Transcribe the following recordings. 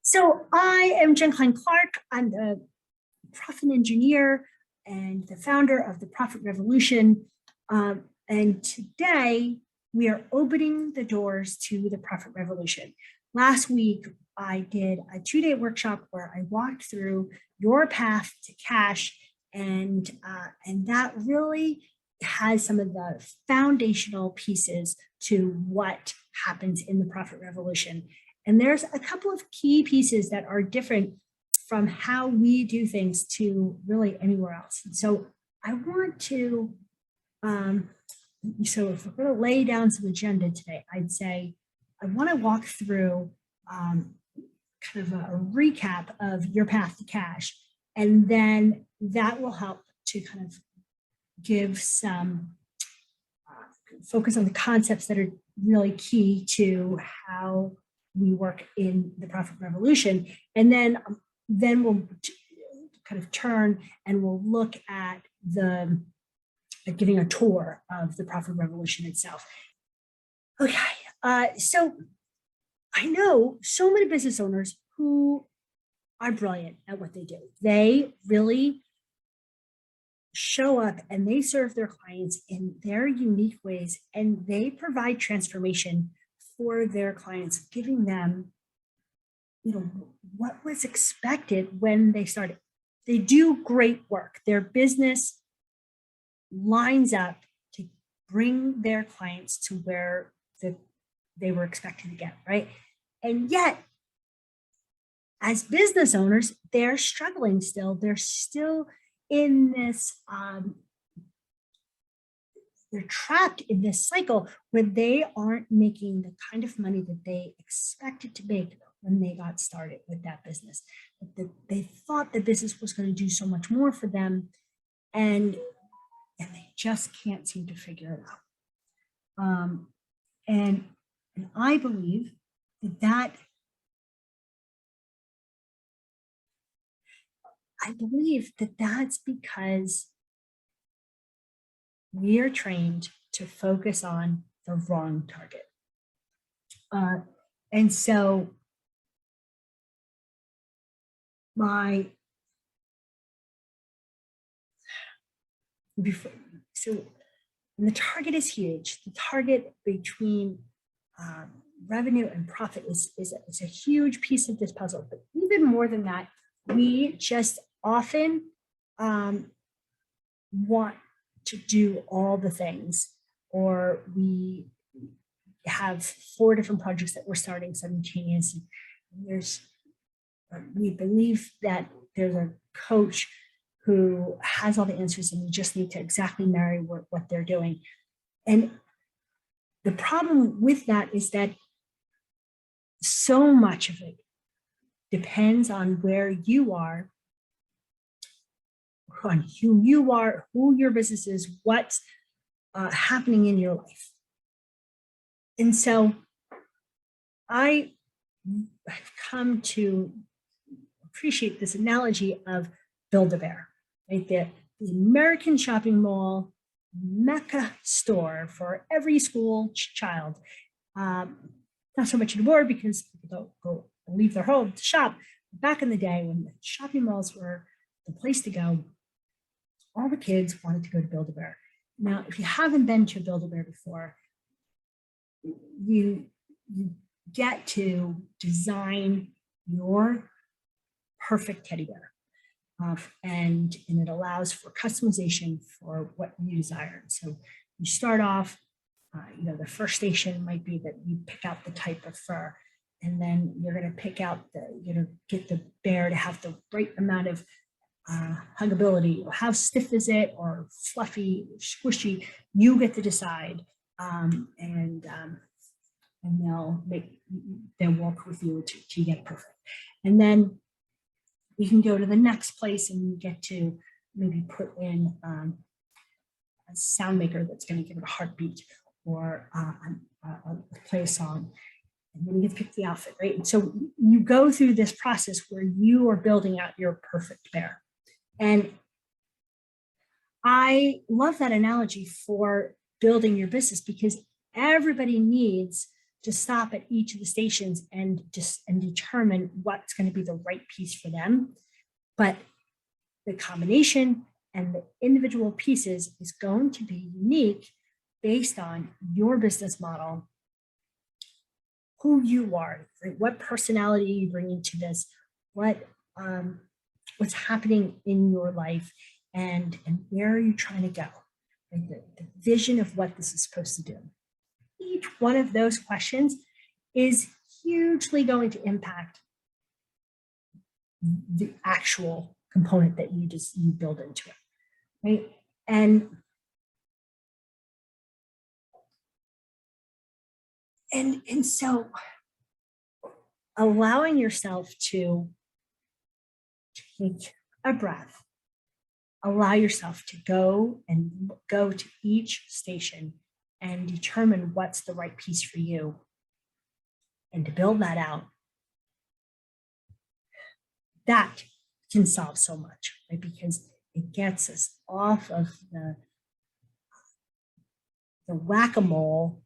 So I am Jen Klein Clark. I'm the profit engineer and the founder of the Profit Revolution. And today we are opening the doors to the Profit Revolution. Last week, I did a 2-day workshop where I walked through your path to cash, and that really has some of the foundational pieces to what happens in the Profit Revolution. And there's a couple of key pieces that are different from how we do things to really anywhere else. And so I want to, so if we're going to lay down some agenda today, I'd say I want to walk through kind of a recap of your path to cash, and then that will help to kind of give some focus on the concepts that are really key to how we work in the Profit Revolution. And then we'll kind of turn and we'll look at giving a tour of the Profit Revolution itself. Okay, so I know so many business owners who are brilliant at what they do. They really show up and they serve their clients in their unique ways, and they provide transformation for their clients, giving them, what was expected when they started. They do great work. Their business lines up to bring their clients to where they were expected to get, right? And yet, as business owners, they're struggling still. They're still in this, they're trapped in this cycle where they aren't making the kind of money that they expected to make when they got started with that business. They thought the business was going to do so much more for them, and they just can't seem to figure it out. And I believe that that's because we are trained to focus on the wrong target. And so when the target is huge, the target between revenue and profit is a huge piece of this puzzle. But even more than that, we just often want to do all the things, or we have 4 different projects that we're starting simultaneously. We believe that there's a coach who has all the answers, and we just need to exactly marry what they're doing. And the problem with that is that so much of it depends on where you are, on who you are, who your business is, what's happening in your life. And so I've come to appreciate this analogy of Build-A-Bear, right? The American shopping mall mecca store for every school child. Not so much anymore because people don't go leave their home to shop. Back in the day when the shopping malls were the place to go, all the kids wanted to go to Build-A-Bear. Now, if you haven't been to Build-A-Bear before, you get to design your perfect teddy bear. And it allows for customization for what you desire. So you start off, the first station might be that you pick out the type of fur, and then you're going to pick out get the bear to have the right amount of huggability. How stiff is it, or fluffy, squishy? You get to decide, and they'll work with you to get perfect. And then you can go to the next place and you get to maybe put in a sound maker that's going to give it a heartbeat, or play a song. And then you get to pick the outfit, right? And so you go through this process where you are building out your perfect bear. And I love that analogy for building your business, because everybody needs to stop at each of the stations and determine what's going to be the right piece for them. But the combination and the individual pieces is going to be unique based on your business model, who you are, right? What personality you bring into this, what's happening in your life, and where are you trying to go? Right? The vision of what this is supposed to do. Each one of those questions is hugely going to impact the actual component that you build into it, right? And so allowing yourself to take a breath, allow yourself to go to each station and determine what's the right piece for you and to build that out, that can solve so much, right? Because it gets us off of the whack-a-mole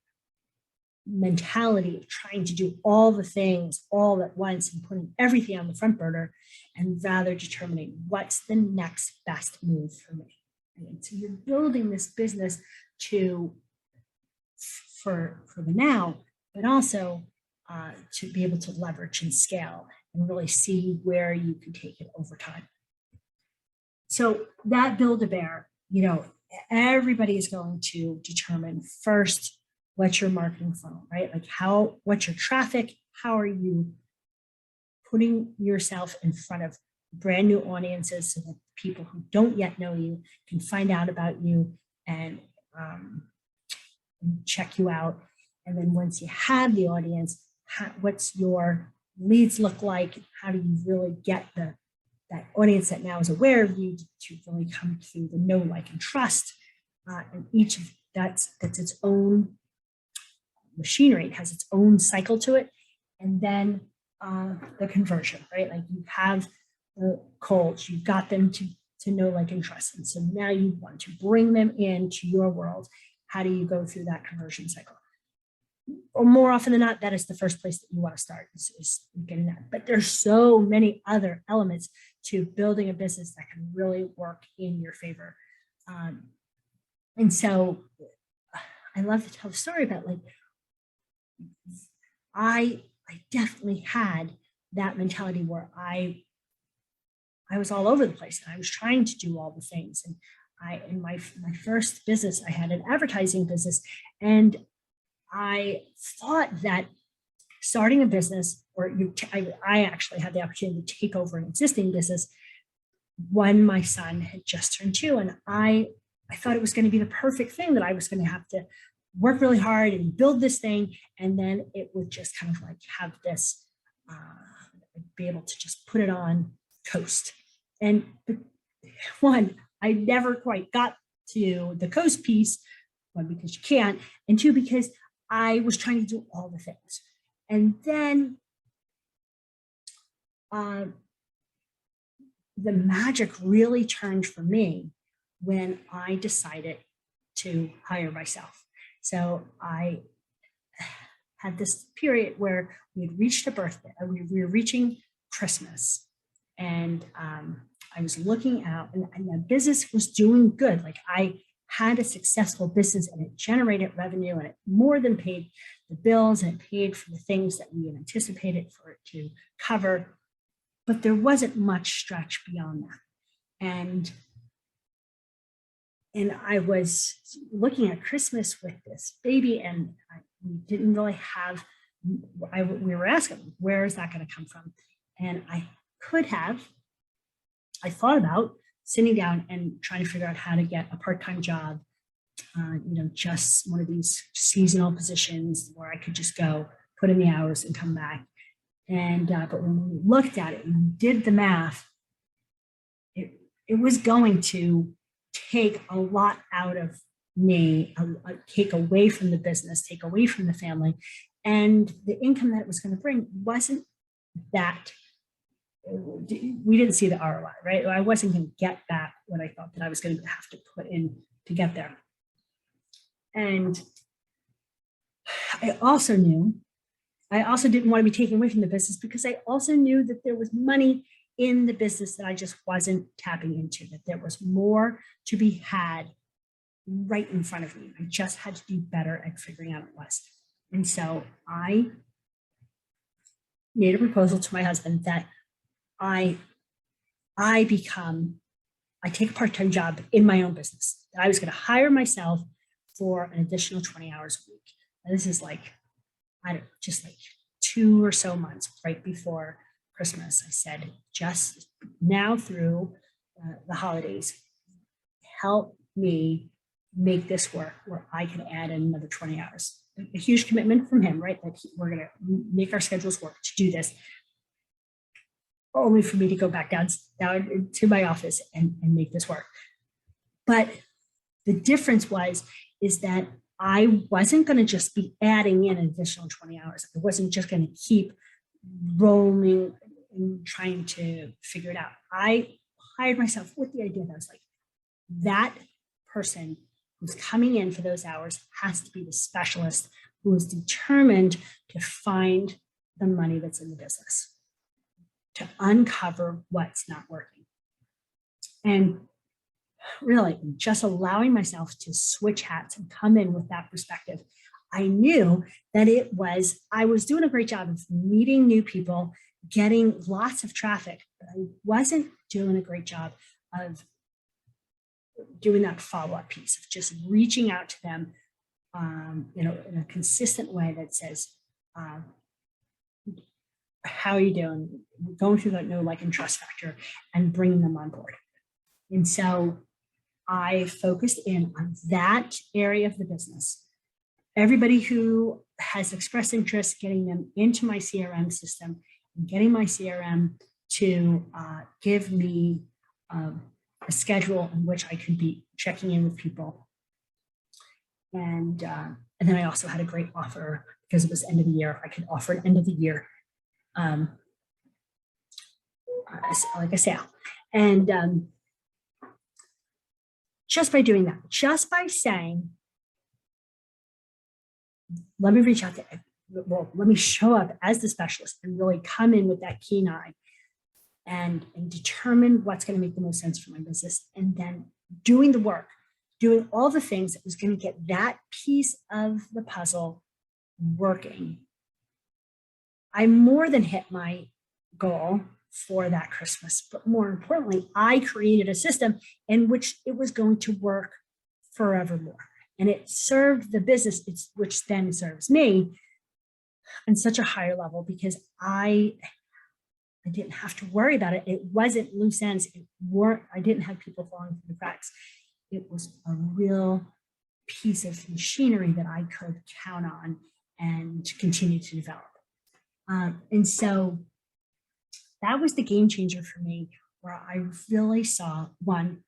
mentality of trying to do all the things all at once and putting everything on the front burner, and rather determining what's the next best move for me. And so you're building this business for the now, but also to be able to leverage and scale and really see where you can take it over time. So that Build-A-Bear, everybody is going to determine first, what's your marketing funnel, right? Like what's your traffic? How are you putting yourself in front of brand new audiences so that people who don't yet know you can find out about you and check you out. And then once you have the audience, what's your leads look like? How do you really get that audience that now is aware of you to really come to the know, like, and trust? And each of that's its own machinery. It has its own cycle to it. And then the conversion, right? Like you have the colds, you've got them to know, like, and trust. And so now you want to bring them into your world. How do you go through that conversion cycle? Or more often than not, that is the first place that you want to start is getting that. But there's so many other elements to building a business that can really work in your favor. And so I love to tell the story about, like, I definitely had that mentality where I was all over the place and I was trying to do all the things. And in my first business, I had an advertising business, and I thought that starting a business, or I actually had the opportunity to take over an existing business when my son had just turned 2, and I thought it was going to be the perfect thing, that I was going to have to work really hard and build this thing, and then it would just kind of like have this, be able to just put it on coast. And one, I never quite got to the coast piece, one, because you can't, and two, because I was trying to do all the things. And then the magic really turned for me when I decided to hire myself. So I had this period where we had reached a birthday, we were reaching Christmas, and I was looking out, and the business was doing good. Like, I had a successful business, and it generated revenue, and it more than paid the bills, and it paid for the things that we had anticipated for it to cover. But there wasn't much stretch beyond that. And I was looking at Christmas with this baby, and we didn't really have, we were asking, where is that going to come from? And I thought about sitting down and trying to figure out how to get a part-time job, just one of these seasonal positions where I could just go, put in the hours and come back. And, but when we looked at it and did the math, it was going to take a lot out of me, take away from the business, take away from the family. And the income that it was going to bring wasn't that, we didn't see the ROI, right? I wasn't going to get back what I thought that I was going to have to put in to get there. And I also knew I also didn't want to be taken away from the business because I also knew that there was money in the business that I just wasn't tapping into, that there was more to be had right in front of me. I just had to do better at figuring out what it was. And so I made a proposal to my husband that I take a part-time job in my own business. I was going to hire myself for an additional 20 hours a week. And this is like, I don't know, just like 2 or so months right before Christmas. I said, just now through the holidays, help me make this work where I can add in another 20 hours. A huge commitment from him, right? That we're going to make our schedules work to do this. Only for me to go back down to my office and make this work. But the difference is that I wasn't going to just be adding in an additional 20 hours. I wasn't just going to keep rolling and trying to figure it out. I hired myself with the idea that I was like, that person who's coming in for those hours has to be the specialist who is determined to find the money that's in the business, to uncover what's not working. And really just allowing myself to switch hats and come in with that perspective. I knew that I was doing a great job of meeting new people, getting lots of traffic, but I wasn't doing a great job of doing that follow-up piece of just reaching out to them, in a consistent way that says, how are you doing? Going through that know, like, and trust factor and bringing them on board. And so I focused in on that area of the business. Everybody who has expressed interest, getting them into my CRM system and getting my CRM to give me a schedule in which I could be checking in with people. And then I also had a great offer because it was end of the year. I could offer an end of the year, like a sale. And just by doing that, just by saying, let me reach out to, well, let me show up as the specialist and really come in with that keen eye and determine what's going to make the most sense for my business. And then doing the work, doing all the things that was going to get that piece of the puzzle working. I more than hit my goal for that Christmas, but more importantly, I created a system in which it was going to work forevermore. And it served the business, which then serves me on such a higher level because I didn't have to worry about it. It wasn't loose ends. I didn't have people falling through the cracks. It was a real piece of machinery that I could count on and continue to develop. And so that was the game changer for me, where I really saw, one,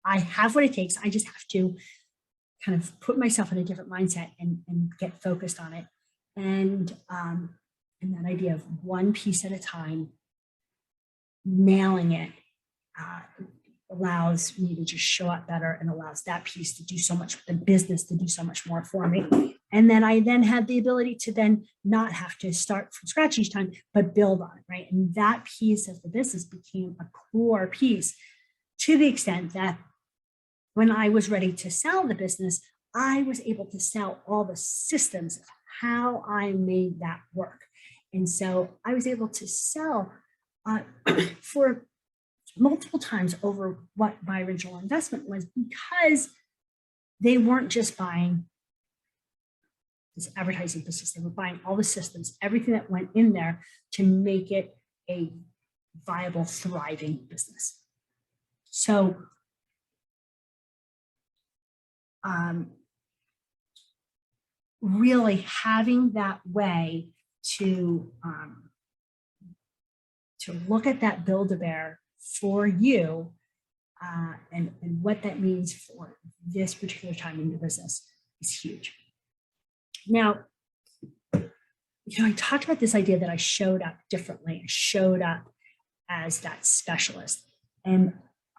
I have what it takes. I just have to kind of put myself in a different mindset and get focused on it. And that idea of one piece at a time, nailing it, allows me to just show up better and allows that piece to do so much, the business to do so much more for me. And then I then had the ability to then not have to start from scratch each time, but build on it, right? And that piece of the business became a core piece to the extent that when I was ready to sell the business, I was able to sell all the systems of how I made that work. And so I was able to sell for multiple times over what my original investment was, because they weren't just buying this advertising business, they were buying all the systems, everything that went in there to make it a viable, thriving business. So really having that way to look at that Build-A-Bear for you and what that means for this particular time in your business is huge. Now, I talked about this idea that I showed up differently. I showed up as that specialist. And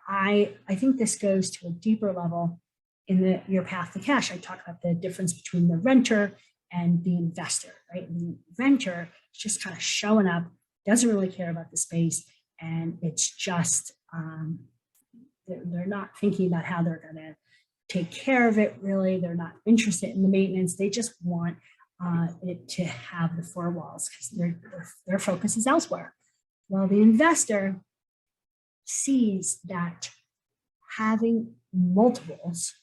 I think this goes to a deeper level in your path to cash. I talk about the difference between the renter and the investor, right? The inventor is just kind of showing up, doesn't really care about the space, and it's just, they're not thinking about how they're going to take care of it, really. They're not interested in the maintenance. They just want it to have the four walls because their focus is elsewhere. Well, the investor sees that having multiples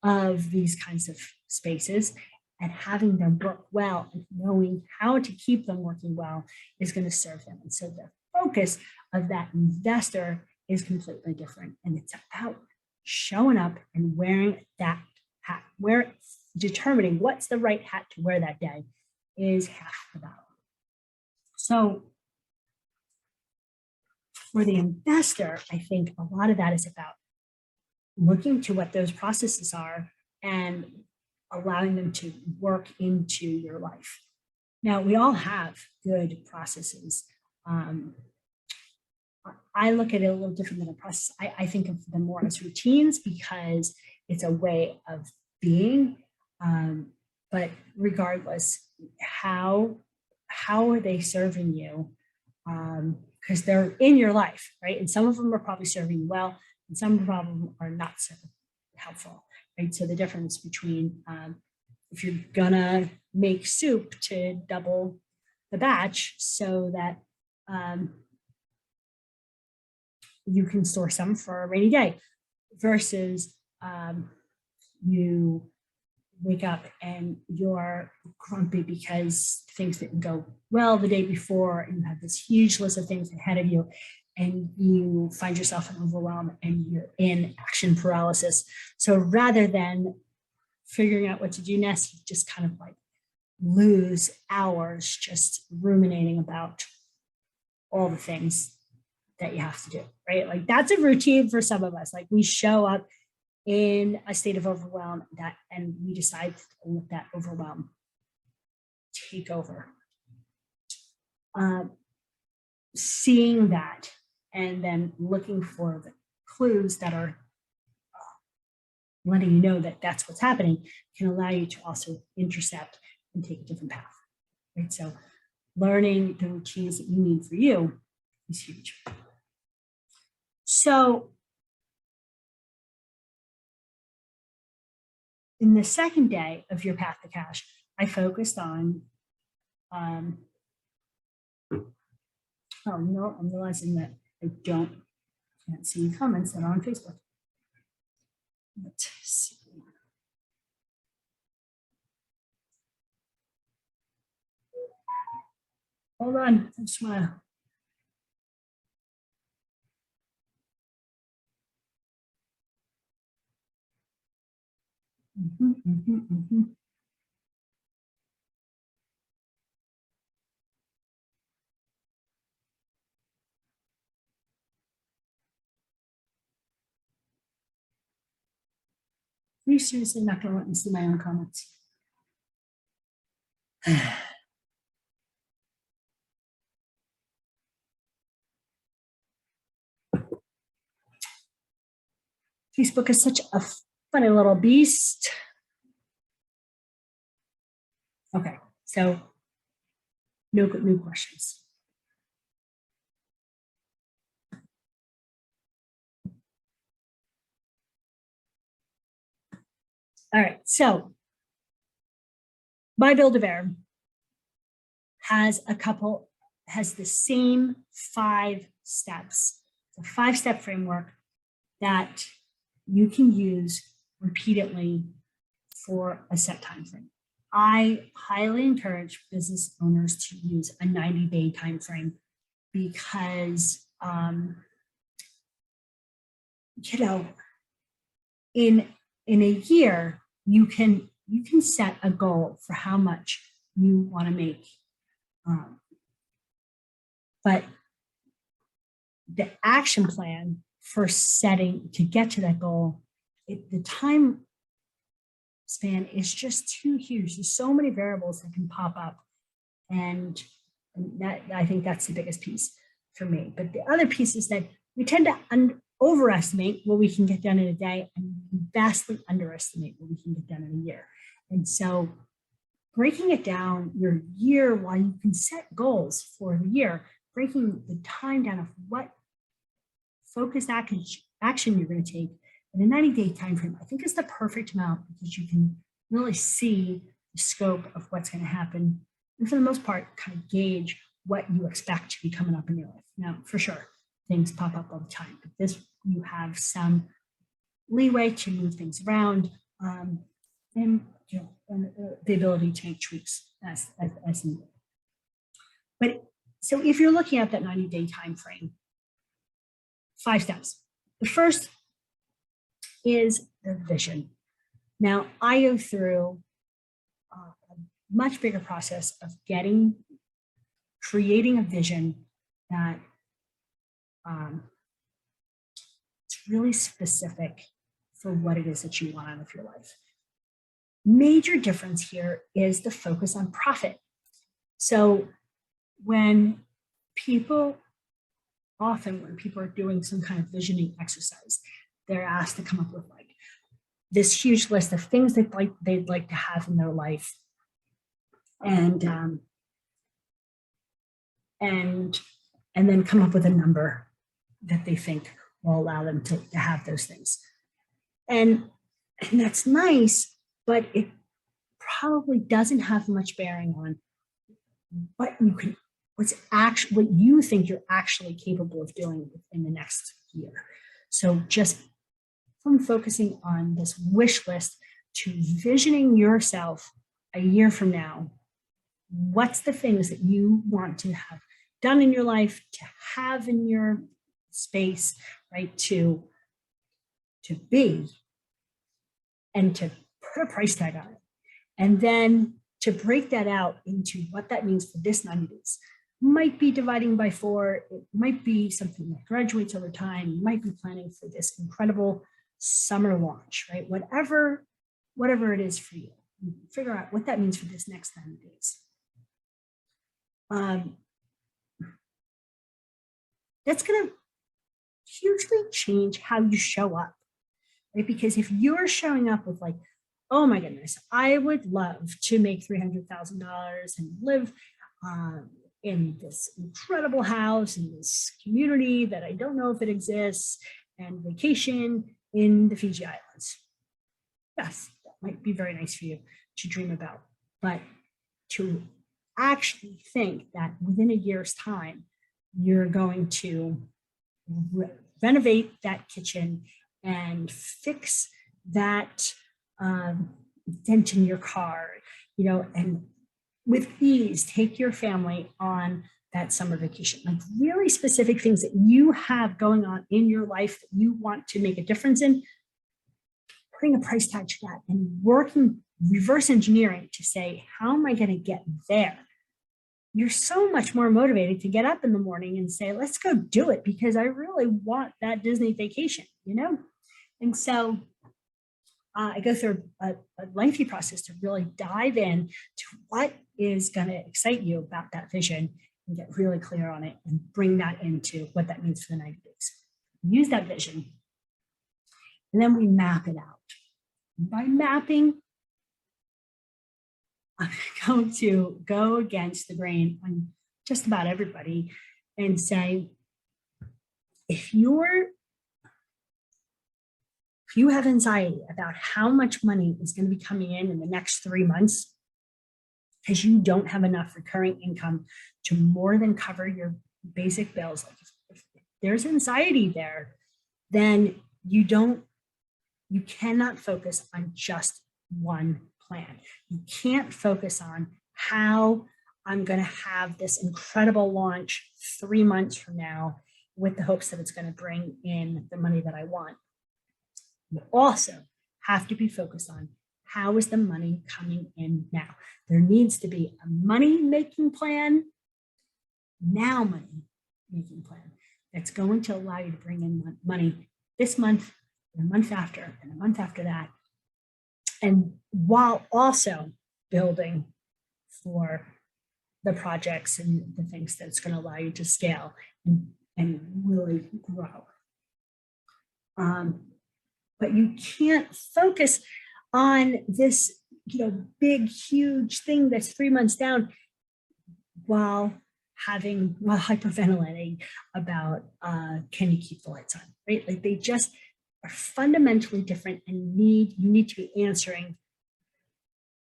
of these kinds of spaces and having them work well and knowing how to keep them working well is going to serve them. And so the focus of that investor is completely different. And it's about showing up and wearing that hat, determining what's the right hat to wear that day is half the battle. So for the investor, I think a lot of that is about looking to what those processes are and allowing them to work into your life. Now, we all have good processes. I look at it a little different than a process. I think of them more as routines because it's a way of being. But regardless, how are they serving you? Because they're in your life, right? And some of them are probably serving you well, and some of them are not so helpful, right? So the difference between if you're gonna make soup to double the batch so that you can store some for a rainy day versus you wake up and you're grumpy because things didn't go well the day before and you have this huge list of things ahead of you and you find yourself in overwhelm and you're in action paralysis. So rather than figuring out what to do next, you just kind of like lose hours just ruminating about all the things that you have to do, right? Like that's a routine for some of us. Like we show up in a state of overwhelm and we decide to let that overwhelm take over. Seeing that and then looking for the clues that are letting you know that that's what's happening can allow you to also intercept and take a different path, right? So learning the routines that you need for you is huge. So in the second day of your path to cash, I focused on, oh no, I'm realizing that I can't see comments that are on Facebook. Let's see. Hold on, I just want to. Are you seriously not going to let me see my own comments? Facebook is such a funny little beast. Okay, so no new questions. All right, so my Build-A-Bear has the same 5 steps. It's a 5-step framework that you can use repeatedly for a set time frame. I highly encourage business owners to use a 90-day time frame because, you know, in a year, you can set a goal for how much you want to make. But the action plan for setting to get to that goal, the time span is just too huge. There's so many variables that can pop up. And that, I think that's the biggest piece for me. But the other piece is that we tend to overestimate what we can get done in a day and vastly underestimate what we can get done in a year. And so breaking it down your year while you can set goals for the year, breaking the time down of what focused action you're going to take in a 90-day time frame, I think is the perfect amount because you can really see the scope of what's going to happen. And for the most part, kind of gauge what you expect to be coming up in your life. Now, for sure, things pop up all the time, but this, you have some leeway to move things around, and the ability to make tweaks as needed. But so if you're looking at that 90-day time frame, 5 steps. The first is the vision. Now, I go through a much bigger process of creating a vision that it's really specific for what it is that you want out of your life. Major difference here is the focus on profit. So when people are doing some kind of visioning exercise, they're asked to come up with like this huge list of things they'd like to have in their life, and then come up with a number that they think will allow them to have those things. And that's nice, but it probably doesn't have much bearing on what you think you're actually capable of doing in the next year. So just from focusing on this wish list to visioning yourself a year from now, what's the things that you want to have done in your life, to have in your space, right? To be, and to put a price tag on it. And then to break that out into what that means for this 90 days. Might be dividing by 4, it might be something that graduates over time, you might be planning for this incredible summer launch, right? Whatever it is for you, figure out what that means for this next 90 days. That's going to hugely change how you show up, right? Because if you're showing up with like, oh my goodness, I would love to make $300,000 and live in this incredible house in this community that I don't know if it exists, and vacation in the Fiji Islands. Yes, that might be very nice for you to dream about, but to actually think that within a year's time, you're going to renovate that kitchen and fix that dent in your car, and with ease, take your family on that summer vacation. Like really specific things that you have going on in your life that you want to make a difference in, putting a price tag to that and working reverse engineering to say, how am I going to get there? You're so much more motivated to get up in the morning and say, let's go do it because I really want that Disney vacation, And so I go through a lengthy process to really dive in to what is going to excite you about that vision and get really clear on it and bring that into what that means for the 90 days. Use that vision. And then we map it out. By mapping, I'm going to go against the grain on just about everybody and say, if you have anxiety about how much money is going to be coming in the next 3 months, because you don't have enough recurring income to more than cover your basic bills, like if there's anxiety there, then you cannot focus on just one plan. You can't focus on how I'm going to have this incredible launch 3 months from now with the hopes that it's going to bring in the money that I want. You also have to be focused on how is the money coming in now. There needs to be a money-making plan, now money-making plan that's going to allow you to bring in money this month, and the month after, and the month after that. And while also building for the projects and the things that's going to allow you to scale and really grow. But you can't focus on this big, huge thing that's 3 months down while hyperventilating about, can you keep the lights on, right? Like they just are fundamentally different and you need to be answering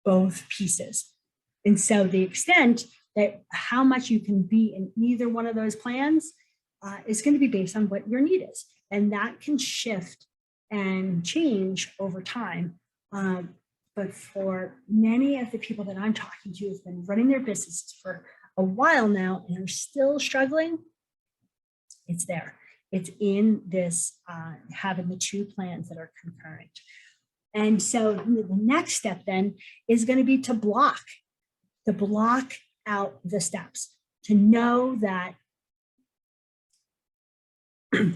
both pieces. And so the extent that how much you can be in either one of those plans is going to be based on what your need is. And that can shift and change over time. But for many of the people that I'm talking to who've been running their businesses for a while now and are still struggling, it's there. It's in this having the two plans that are concurrent. And so the next step then is going to be to block out the steps, to know that.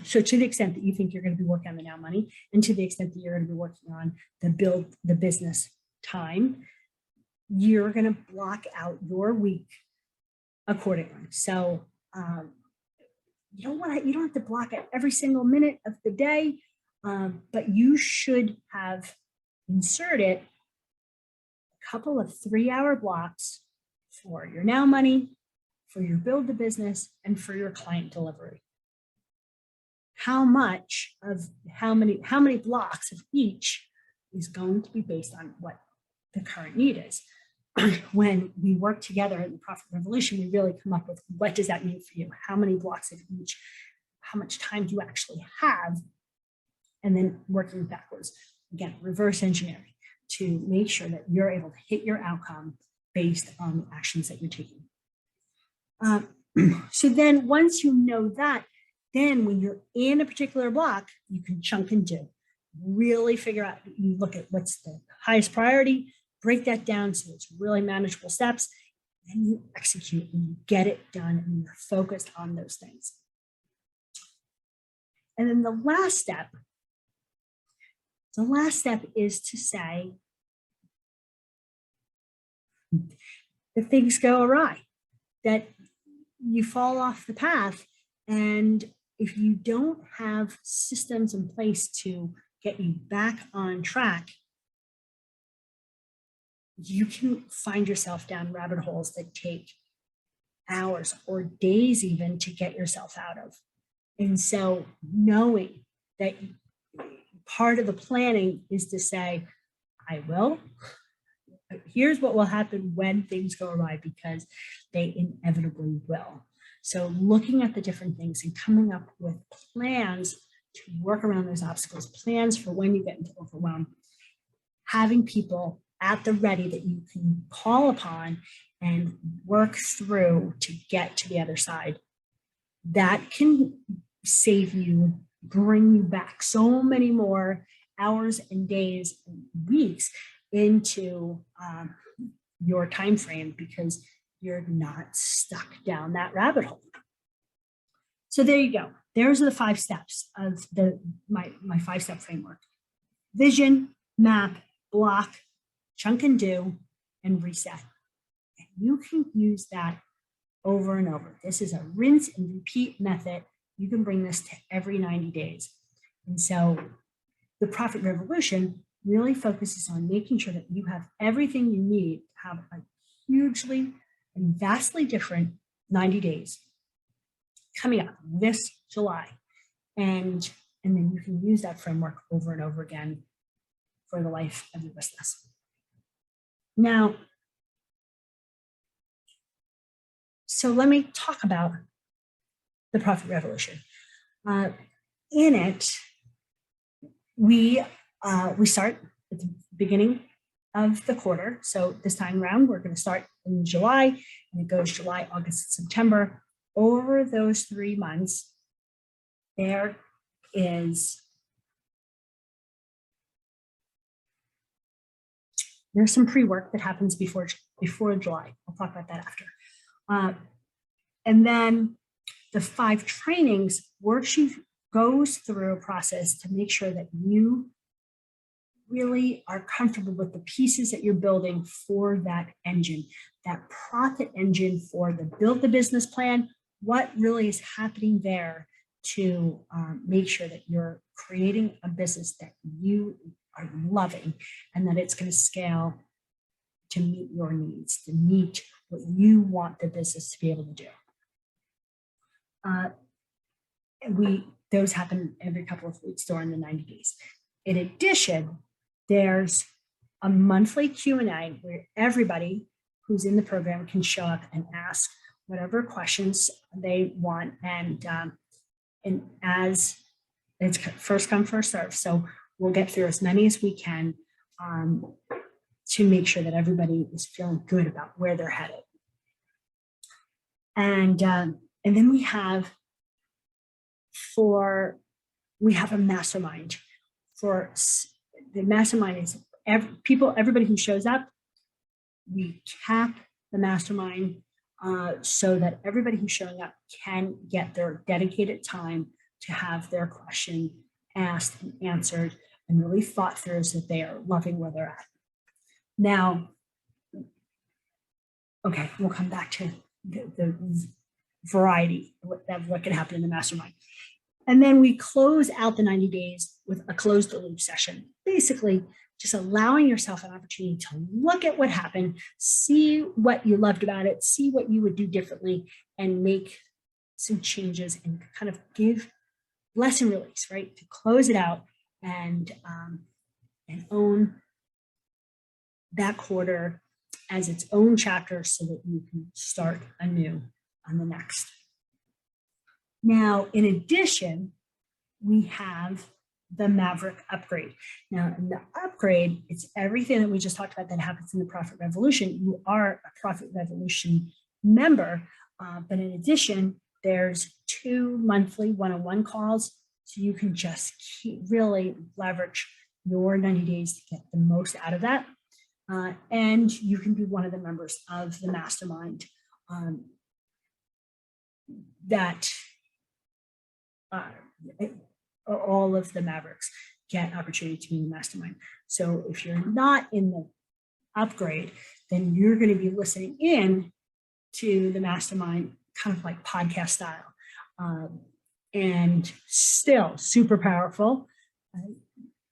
So to the extent that you think you're going to be working on the now money, and to the extent that you're going to be working on the build the business time, you're going to block out your week accordingly. So you don't have to block out every single minute of the day, but you should have inserted a couple of 3-hour blocks for your now money, for your build the business, and for your client delivery. How many blocks of each is going to be based on what the current need is. When we work together in the Profit Revolution, we really come up with what does that mean for you? How many blocks of each? How much time do you actually have? And then working backwards, again, reverse engineering to make sure that you're able to hit your outcome based on the actions that you're taking. So then once you know that, then when you're in a particular block, you can chunk and do. Really figure out, you look at what's the highest priority, break that down so it's really manageable steps, and you execute and you get it done and you're focused on those things. And then the last step is to say that things go awry, that you fall off the path, and if you don't have systems in place to get you back on track, you can find yourself down rabbit holes that take hours or days even to get yourself out of. And so knowing that part of the planning is to say, here's what will happen when things go awry, because they inevitably will. So looking at the different things and coming up with plans to work around those obstacles, plans for when you get into overwhelm, having people at the ready that you can call upon and work through to get to the other side, that can save you, bring you back so many more hours and days and weeks into your time frame, because you're not stuck down that rabbit hole. So there you go. There's the 5 steps of my 5-step framework: vision, map, block, chunk and do, and reset. And you can use that over and over. This is a rinse and repeat method. You can bring this to every 90 days. And so the Profit Revolution really focuses on making sure that you have everything you need to have a hugely and vastly different 90 days coming up this July. And then you can use that framework over and over again for the life of your business. Now, so let me talk about the Profit Revolution. In it, we start at the beginning of the quarter. So this time around, we're going to start in July, and it goes July, August, September. Over those 3 months, there's some pre-work that happens before July. I'll talk about that after. And then the 5 trainings, worksheet goes through a process to make sure that you really are comfortable with the pieces that you're building for that engine, that profit engine for the build the business plan. What really is happening there to make sure that you're creating a business that you are loving and that it's going to scale to meet your needs, to meet what you want the business to be able to do. Those happen every couple of weeks during the 90 days. In addition, there's a monthly Q&A where everybody who's in the program can show up and ask whatever questions they want. And as it's first come, first serve. So we'll get through as many as we can to make sure that everybody is feeling good about where they're headed. And then we have a mastermind. For the mastermind is everybody who shows up. We cap the mastermind so that everybody who's showing up can get their dedicated time to have their question asked and answered and really thought through so that they are loving where they're at. Now, okay, we'll come back to the variety of what can happen in the mastermind. And then we close out the 90 days with a close the loop session, basically just allowing yourself an opportunity to look at what happened, see what you loved about it, see what you would do differently, and make some changes and kind of give lesson release, right? To close it out and own that quarter as its own chapter so that you can start anew on the next. Now, in addition, we have the Maverick upgrade. Now, in the upgrade, it's everything that we just talked about that happens in the Profit Revolution. You are a Profit Revolution member, but in addition, there's 2 monthly one-on-one calls, so you can just really leverage your 90 days to get the most out of that. And you can be one of the members of the mastermind that all of the Mavericks get opportunity to be in the mastermind. So if you're not in the upgrade, then you're going to be listening in to the mastermind kind of like podcast style, and still super powerful.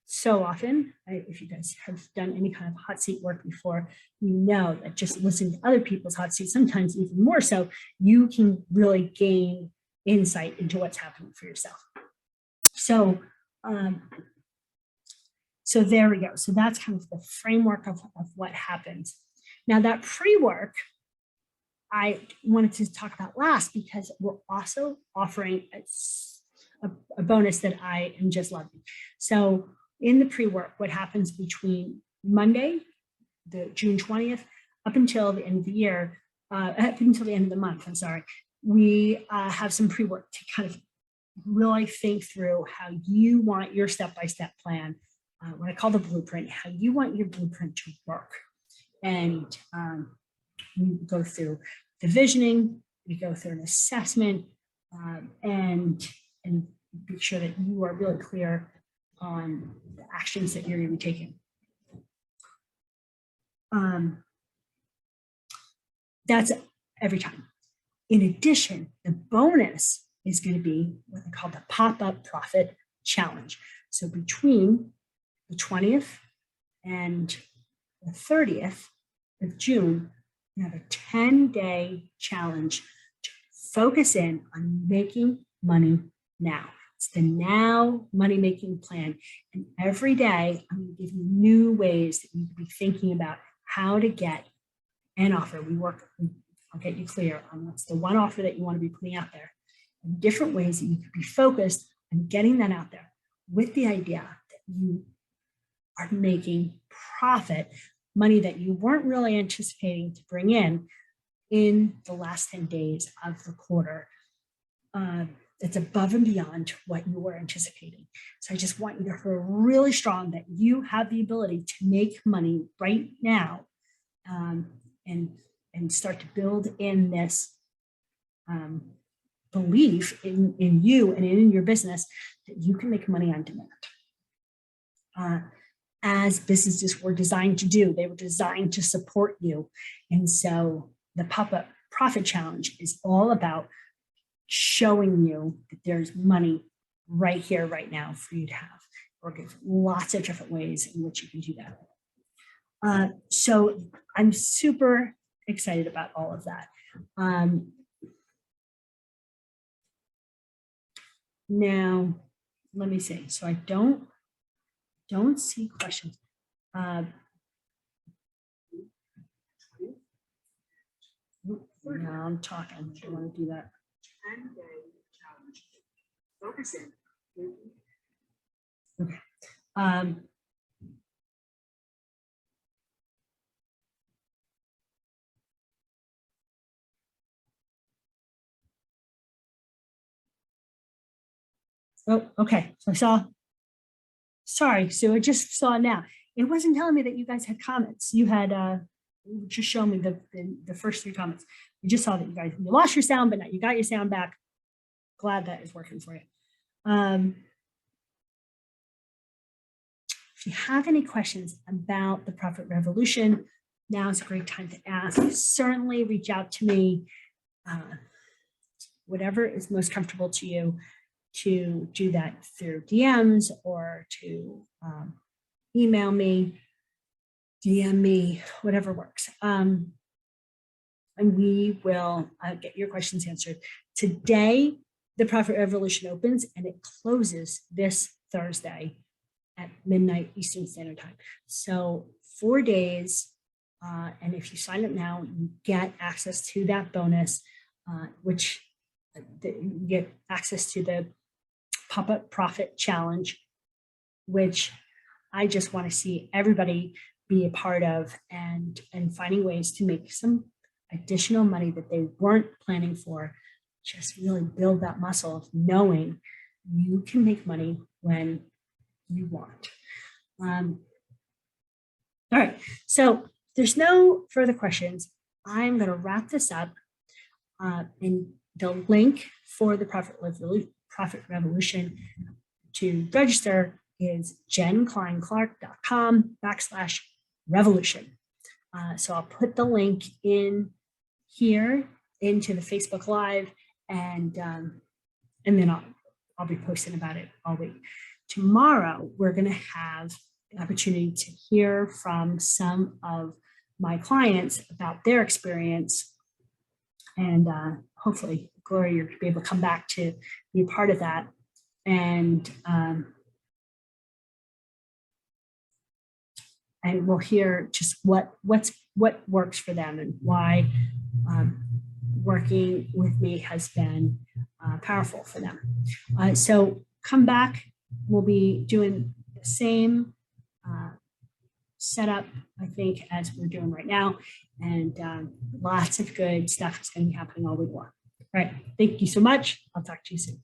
So often, if you guys have done any kind of hot seat work before, you know that just listening to other people's hot seats, sometimes even more so, you can really gain insight into what's happening for yourself. So, so there we go. So that's kind of the framework of what happens. Now that pre-work, I wanted to talk about last because we're also offering a bonus that I am just loving. So in the pre-work, what happens between Monday, the June 20th, up until the end of the year, up until the end of the month, I'm sorry, we have some pre-work to kind of really think through how you want your step-by-step plan, what I call the blueprint, how you want your blueprint to work. And we go through the visioning, we go through an assessment, and make sure that you are really clear on the actions that you're going to be taking. That's every time. In addition, the bonus is going to be what I call the pop-up profit challenge. So between the 20th and the 30th of June, we have a 10-day challenge to focus in on making money now. It's the Now Money Making Plan. And every day, I'm going to give you new ways that you can be thinking about how to get an offer. I'll get you clear on what's the one offer that you want to be putting out there, and different ways that you can be focused on getting that out there with the idea that you are making profit, money that you weren't really anticipating to bring in the last 10 days of the quarter. It's above and beyond what you were anticipating. So I just want you to feel really strong that you have the ability to make money right now, and start to build in this belief in you and in your business that you can make money on demand. As businesses were designed to do, they were designed to support you. And so the Pop-Up Profit Challenge is all about showing you that there's money right here, right now for you to have. We'll give lots of different ways in which you can do that. So I'm super excited about all of that. Now, let me see. So I don't see questions. Now I'm talking. I don't want to do that. Okay. Oh, okay. So I saw. Sorry, Sue. I just saw now. It wasn't telling me that you guys had comments. You had just show me the first 3 comments. You just saw that you lost your sound, but now you got your sound back. Glad that is working for you. If you have any questions about the Profit Revolution, now is a great time to ask. Certainly reach out to me, whatever is most comfortable to you, to do that through DMs or to email me, DM me, whatever works. And we will get your questions answered. Today, the Profit Revolution opens and it closes this Thursday at midnight Eastern Standard Time. So 4 days, and if you sign up now, you get access to that bonus, which you get access to the Pop-Up Profit Challenge, which I just want to see everybody be a part of and finding ways to make some additional money that they weren't planning for. Just really build that muscle of knowing you can make money when you want. All right, so there's no further questions. I'm going to wrap this up. And the link for the Profit Revolution to register is jenkleineclark.com/revolution. So I'll put the link in here into the Facebook Live, and then I'll be posting about it all week. Tomorrow, we're going to have the opportunity to hear from some of my clients about their experience. And hopefully, Gloria, you'll be able to come back to be a part of that. And we'll hear just what works for them and why working with me has been powerful for them. So come back. We'll be doing the same setup, I think, as we're doing right now. And lots of good stuff is going to be happening all week long. All right. Thank you so much. I'll talk to you soon.